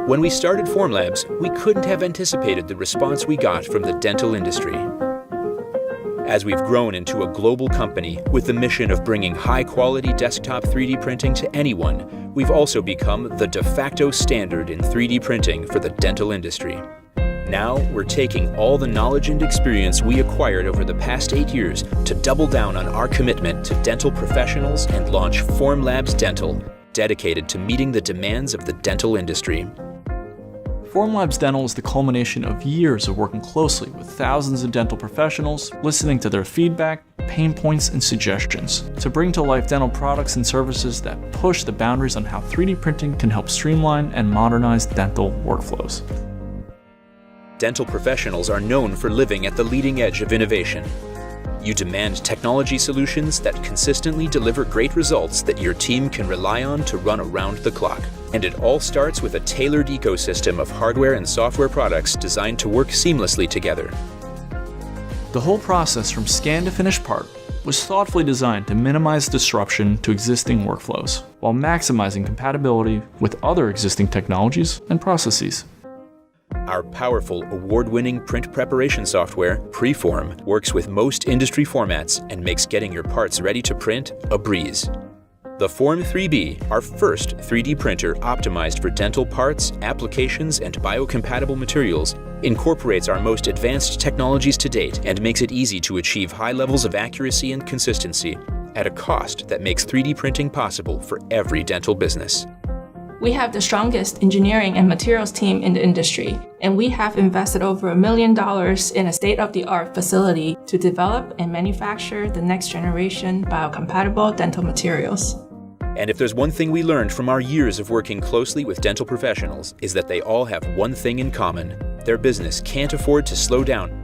When we started Formlabs, we couldn't have anticipated the response we got from the dental industry. As we've grown into a global company with the mission of bringing high-quality desktop 3D printing to anyone, we've also become the de facto standard in 3D printing for the dental industry. Now, we're taking all the knowledge and experience we acquired over the past 8 years to double down on our commitment to dental professionals and launch Formlabs Dental, dedicated to meeting the demands of the dental industry. Formlabs Dental is the culmination of years of working closely with thousands of dental professionals, listening to their feedback, pain points, and suggestions to bring to life dental products and services that push the boundaries on how 3D printing can help streamline and modernize dental workflows. Dental professionals are known for living at the leading edge of innovation. You demand technology solutions that consistently deliver great results that your team can rely on to run around the clock. And it all starts with a tailored ecosystem of hardware and software products designed to work seamlessly together. The whole process from scan to finished part was thoughtfully designed to minimize disruption to existing workflows, while maximizing compatibility with other existing technologies and processes. Our powerful, award-winning print preparation software, Preform, works with most industry formats and makes getting your parts ready to print a breeze. The Form 3B, our first 3D printer optimized for dental parts, applications, and biocompatible materials, incorporates our most advanced technologies to date and makes it easy to achieve high levels of accuracy and consistency at a cost that makes 3D printing possible for every dental business. We have the strongest engineering and materials team in the industry, and we have invested over $1 million in a state-of-the-art facility to develop and manufacture the next generation biocompatible dental materials. And if there's one thing we learned from our years of working closely with dental professionals, is that they all have one thing in common: their business can't afford to slow down.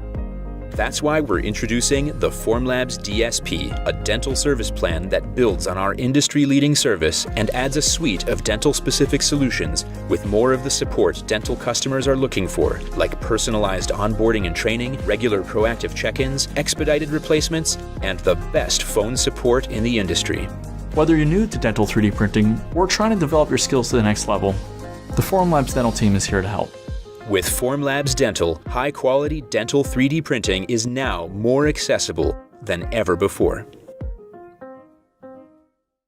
That's why we're introducing the Formlabs DSP, a dental service plan that builds on our industry-leading service and adds a suite of dental-specific solutions with more of the support dental customers are looking for, like personalized onboarding and training, regular proactive check-ins, expedited replacements, and the best phone support in the industry. Whether you're new to dental 3D printing or trying to develop your skills to the next level, the Formlabs Dental team is here to help. With Formlabs Dental, high-quality dental 3D printing is now more accessible than ever before.